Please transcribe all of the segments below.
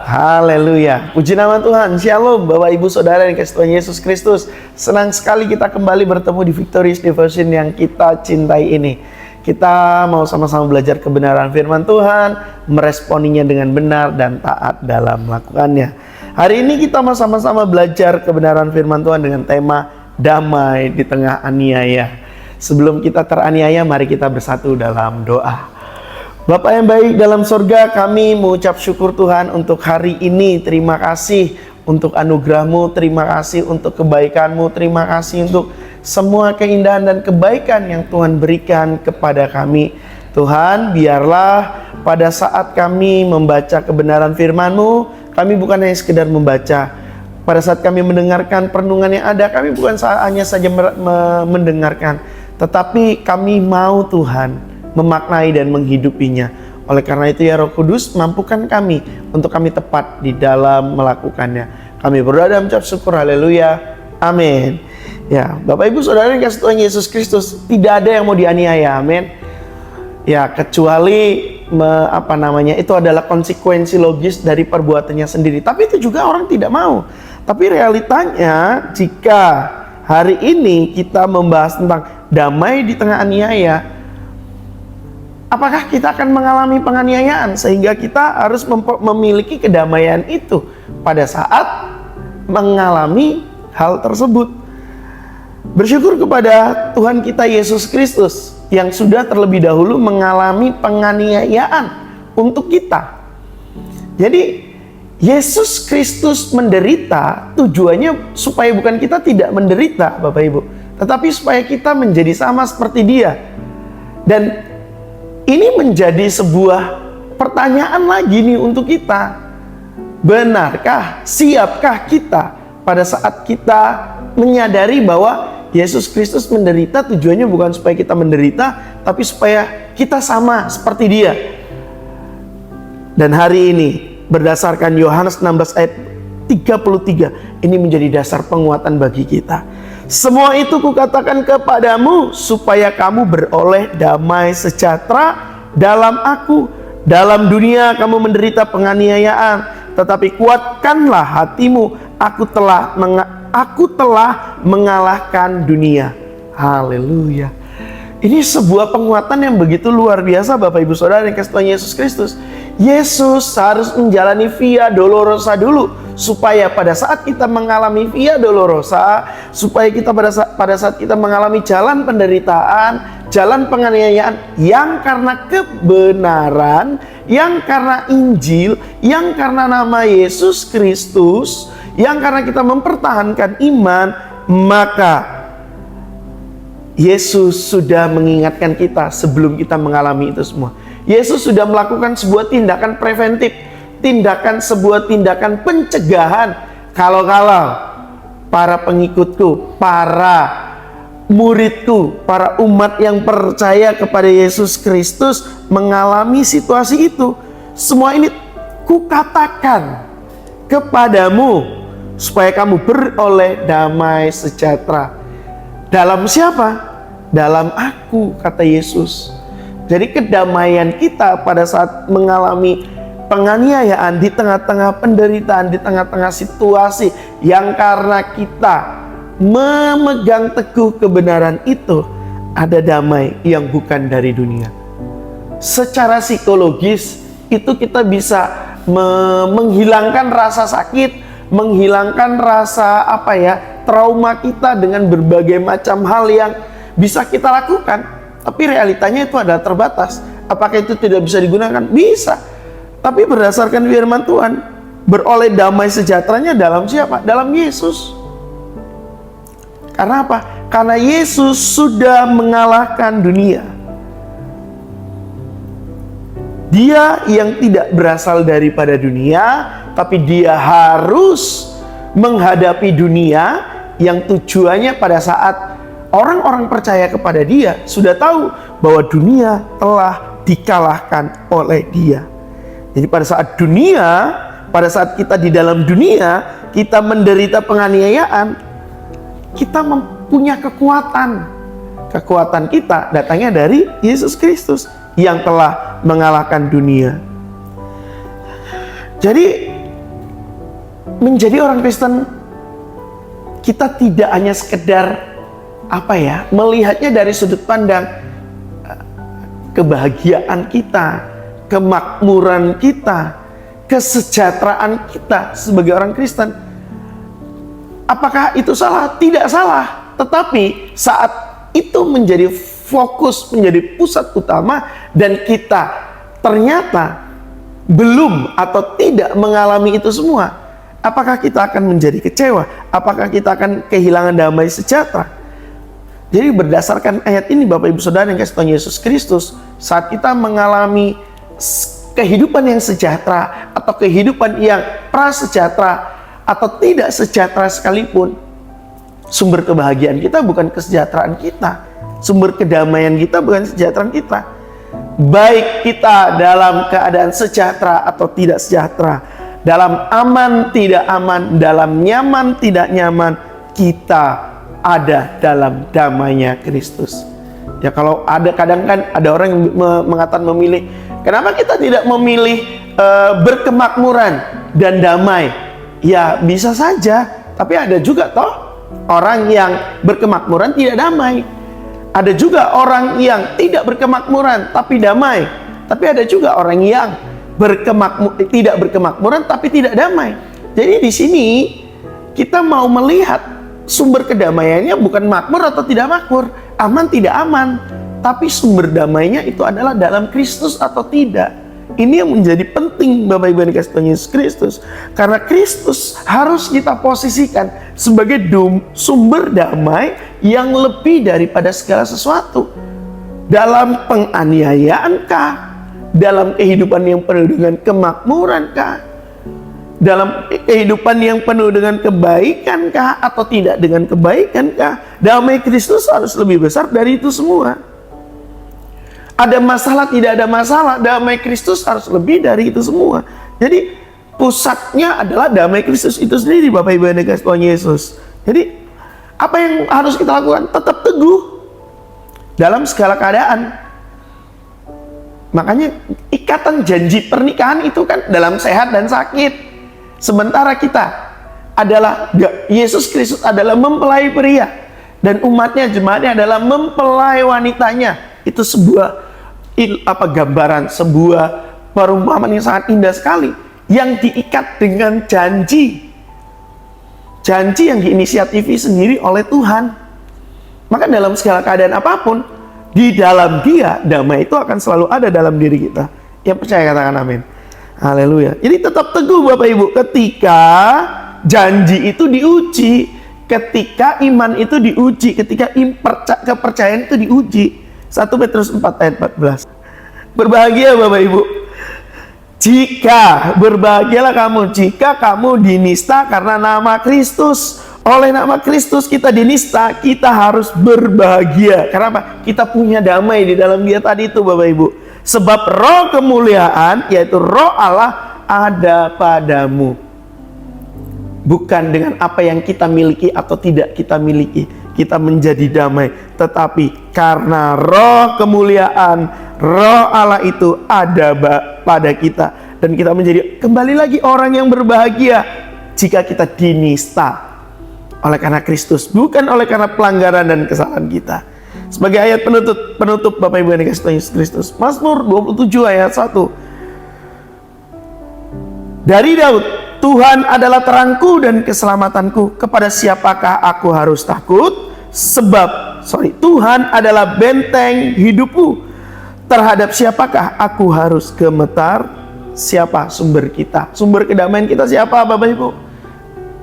Haleluya. Puji nama Tuhan. Shalom Bapak Ibu Saudara yang kasih Tuhan Yesus Kristus. Senang sekali kita kembali bertemu di Victorious Devotion yang kita cintai ini. Kita mau sama-sama belajar kebenaran firman Tuhan, meresponinya dengan benar dan taat dalam melakukannya. Hari ini kita mau sama-sama belajar kebenaran firman Tuhan dengan tema damai di tengah aniaya. Sebelum kita teraniaya, mari kita bersatu dalam doa. Bapa yang baik dalam sorga, kami mengucap syukur Tuhan untuk hari ini. Terima kasih untuk anugerah-Mu, terima kasih untuk kebaikan-Mu, terima kasih untuk semua keindahan dan kebaikan yang Tuhan berikan kepada kami. Tuhan, biarlah pada saat kami membaca kebenaran firman-Mu, kami bukan hanya sekedar membaca. Pada saat kami mendengarkan perenungan yang ada, kami bukan hanya saja mendengarkan, tetapi kami mau Tuhan memaknai dan menghidupinya. Oleh karena itu ya Roh Kudus, mampukan kami untuk kami tepat di dalam melakukannya. Kami berdoa dan mengucap syukur. Haleluya. Amin. Ya, Bapak Ibu Saudara yang kasih Tuhan Yesus Kristus, tidak ada yang mau dianiaya. Amin. Ya, kecuali itu adalah konsekuensi logis dari perbuatannya sendiri. Tapi itu juga orang tidak mau. Tapi realitanya, jika hari ini kita membahas tentang damai di tengah aniaya, apakah kita akan mengalami penganiayaan sehingga kita harus memiliki kedamaian itu pada saat mengalami hal tersebut? Bersyukur kepada Tuhan kita Yesus Kristus yang sudah terlebih dahulu mengalami penganiayaan untuk kita. Jadi Yesus Kristus menderita tujuannya supaya bukan kita tidak menderita, Bapak Ibu, tetapi supaya kita menjadi sama seperti Dia. Dan ini menjadi sebuah pertanyaan lagi nih untuk kita. Benarkah, siapkah kita pada saat kita menyadari bahwa Yesus Kristus menderita tujuannya bukan supaya kita menderita, tapi supaya kita sama seperti Dia. Dan hari ini berdasarkan Yohanes 16 ayat 33, ini menjadi dasar penguatan bagi kita. Semua itu kukatakan kepadamu supaya kamu beroleh damai sejahtera dalam aku. Dalam dunia kamu menderita penganiayaan, tetapi kuatkanlah hatimu. Aku telah mengalahkan dunia. Haleluya. Ini sebuah penguatan yang begitu luar biasa Bapak Ibu Saudara yang kasih Tuhan Yesus Kristus. Yesus harus menjalani via dolorosa dulu, supaya pada saat kita mengalami via dolorosa, supaya kita pada saat kita mengalami jalan penderitaan, jalan penganiayaan yang karena kebenaran, yang karena Injil, yang karena nama Yesus Kristus, yang karena kita mempertahankan iman, maka Yesus sudah mengingatkan kita sebelum kita mengalami itu semua. Yesus sudah melakukan sebuah tindakan preventif, sebuah tindakan pencegahan. Kalau para pengikutku, para muridku, para umat yang percaya kepada Yesus Kristus mengalami situasi itu, semua ini kukatakan kepadamu supaya kamu beroleh damai sejahtera. Dalam siapa? Dalam aku, kata Yesus. Jadi kedamaian kita pada saat mengalami penganiayaan di tengah-tengah penderitaan, di tengah-tengah situasi yang karena kita memegang teguh kebenaran itu, ada damai yang bukan dari dunia. Secara psikologis itu kita bisa menghilangkan rasa sakit, menghilangkan rasa trauma kita dengan berbagai macam hal yang bisa kita lakukan. Tapi realitanya itu adalah terbatas. Apakah itu tidak bisa digunakan? Bisa. Tapi berdasarkan firman Tuhan, beroleh damai sejahteranya dalam siapa? Dalam Yesus. Karena apa? Karena Yesus sudah mengalahkan dunia. Dia yang tidak berasal daripada dunia, tapi dia harus menghadapi dunia yang tujuannya pada saat orang-orang percaya kepada Dia sudah tahu bahwa dunia telah dikalahkan oleh Dia. Jadi pada saat kita di dalam dunia, kita menderita penganiayaan, kita mempunyai kekuatan. Kekuatan kita datangnya dari Yesus Kristus yang telah mengalahkan dunia. Jadi menjadi orang Kristen, kita tidak hanya sekedar melihatnya dari sudut pandang kebahagiaan kita, kemakmuran kita, kesejahteraan kita sebagai orang Kristen. Apakah itu salah? Tidak salah. Tetapi saat itu menjadi fokus, menjadi pusat utama, dan kita ternyata belum atau tidak mengalami itu semua, apakah kita akan menjadi kecewa? Apakah kita akan kehilangan damai sejahtera? Jadi berdasarkan ayat ini, Bapak Ibu Saudara yang kasih Tuhan Yesus Kristus, saat kita mengalami kehidupan yang sejahtera atau kehidupan yang prasejahtera atau tidak sejahtera sekalipun, sumber kebahagiaan kita bukan kesejahteraan kita, sumber kedamaian kita bukan kesejahteraan kita. Baik kita dalam keadaan sejahtera atau tidak sejahtera, dalam aman tidak aman, dalam nyaman tidak nyaman, kita ada dalam damainya Kristus. Ya, kalau ada kadang kan ada orang yang mengatakan memilih, kenapa kita tidak memilih berkemakmuran dan damai? Ya bisa saja, tapi ada juga toh orang yang berkemakmuran tidak damai. Ada juga orang yang tidak berkemakmuran tapi damai. Tapi ada juga orang yang tidak berkemakmuran tapi tidak damai. Jadi di sini kita mau melihat sumber kedamaiannya bukan makmur atau tidak makmur, aman tidak aman, tapi sumber damainya itu adalah dalam Kristus atau tidak. Ini yang menjadi penting, Bapak Ibu yang dikasih Tuhan Yesus Kristus. Karena Kristus harus kita posisikan sebagai sumber damai yang lebih daripada segala sesuatu. Dalam penganiayaankah? Dalam kehidupan yang penuh dengan kemakmurankah? Dalam kehidupan yang penuh dengan kebaikan-kah atau tidak dengan kebaikan-kah? Damai Kristus harus lebih besar dari itu semua. Ada masalah, tidak ada masalah, damai Kristus harus lebih dari itu semua. Jadi pusatnya adalah damai Kristus itu sendiri, Bapak Ibu yang dikasih Tuhan Yesus. Jadi apa yang harus kita lakukan? Tetap teguh dalam segala keadaan. Makanya ikatan janji pernikahan itu kan dalam sehat dan sakit. Sementara kita adalah, Yesus Kristus adalah mempelai pria, dan umatnya, jemaatnya adalah mempelai wanitanya. Itu sebuah gambaran, sebuah perumpamaan yang sangat indah sekali, yang diikat dengan janji yang diinisiatifi sendiri oleh Tuhan. Maka dalam segala keadaan apapun, di dalam Dia, damai itu akan selalu ada dalam diri kita. Yang percaya katakan amin. Haleluya. Jadi tetap teguh Bapak Ibu ketika janji itu diuji, ketika iman itu diuji, ketika kepercayaan itu diuji. 1 Petrus 4 ayat 14. Berbahagia Bapak Ibu, berbahagialah kamu jika kamu dinista karena nama Kristus. Oleh nama Kristus kita dinista, kita harus berbahagia. Karena apa? Kita punya damai di dalam Dia tadi itu Bapak Ibu. Sebab roh kemuliaan, yaitu roh Allah, ada padamu. Bukan dengan apa yang kita miliki atau tidak kita miliki, kita menjadi damai, tetapi karena roh kemuliaan, roh Allah itu ada pada kita, dan kita menjadi kembali lagi orang yang berbahagia jika kita dinista oleh karena Kristus, bukan oleh karena pelanggaran dan kesalahan kita. Sebagai ayat penutup Bapak Ibu yang dikasih Tuhan Yesus Kristus, Mazmur 27 ayat 1. Dari Daud, Tuhan adalah terangku dan keselamatanku. Kepada siapakah aku harus takut? Tuhan adalah benteng hidupku. Terhadap siapakah aku harus gemetar? Siapa sumber kita? Sumber kedamaian kita siapa Bapak Ibu?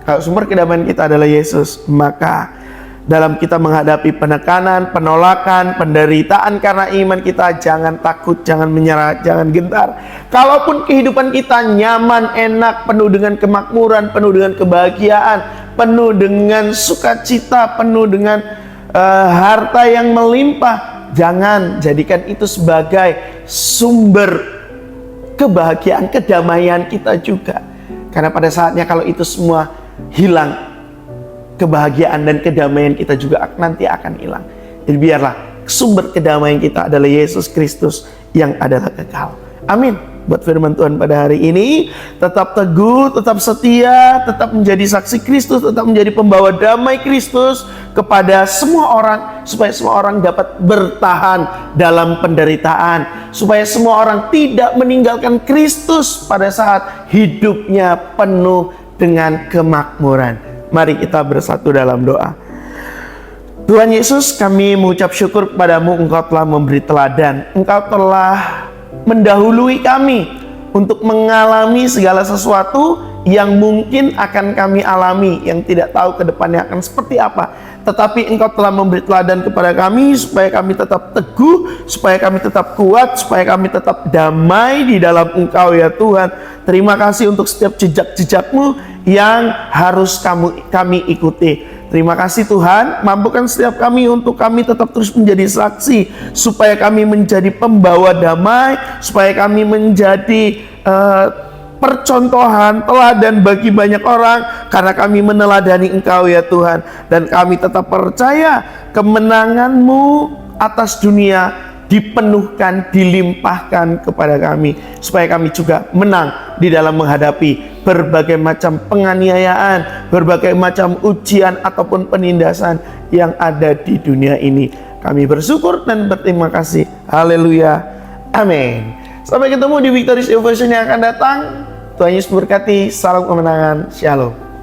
Kalau sumber kedamaian kita adalah Yesus, maka dalam kita menghadapi penekanan, penolakan, penderitaan karena iman kita, jangan takut, jangan menyerah, jangan gentar. Kalaupun kehidupan kita nyaman, enak, penuh dengan kemakmuran, penuh dengan kebahagiaan, penuh dengan sukacita, penuh dengan harta yang melimpah, jangan jadikan itu sebagai sumber kebahagiaan, kedamaian kita juga. Karena pada saatnya kalau itu semua hilang, kebahagiaan dan kedamaian kita juga nanti akan hilang. Jadi biarlah sumber kedamaian kita adalah Yesus Kristus yang adalah kekal. Amin. buat firman Tuhan pada hari ini. Tetap teguh, tetap setia, tetap menjadi saksi Kristus, tetap menjadi pembawa damai Kristus kepada semua orang, supaya semua orang dapat bertahan dalam penderitaan, supaya semua orang tidak meninggalkan Kristus pada saat hidupnya penuh dengan kemakmuran. Mari kita bersatu dalam doa. Tuhan Yesus, kami mengucap syukur kepadamu, Engkau telah memberi teladan, Engkau telah mendahului kami untuk mengalami segala sesuatu yang mungkin akan kami alami, yang tidak tahu ke depannya akan seperti apa. Tetapi Engkau telah memberi teladan kepada kami supaya kami tetap teguh, supaya kami tetap kuat, supaya kami tetap damai di dalam Engkau ya Tuhan. Terima kasih untuk setiap jejak-jejak-Mu yang harus kami ikuti. Terima kasih Tuhan, mampukan setiap kami untuk kami tetap terus menjadi saksi, supaya kami menjadi pembawa damai, supaya kami menjadi percontohan, teladan bagi banyak orang, karena kami meneladani Engkau ya Tuhan. Dan kami tetap percaya kemenangan-Mu atas dunia dipenuhkan, dilimpahkan kepada kami, supaya kami juga menang di dalam menghadapi berbagai macam penganiayaan, berbagai macam ujian ataupun penindasan yang ada di dunia ini. Kami bersyukur dan berterima kasih. Haleluya. Amin. Sampai ketemu di Victories Devotion yang akan datang. Tuhan Yesus berkati. Salam kemenangan. Shalom.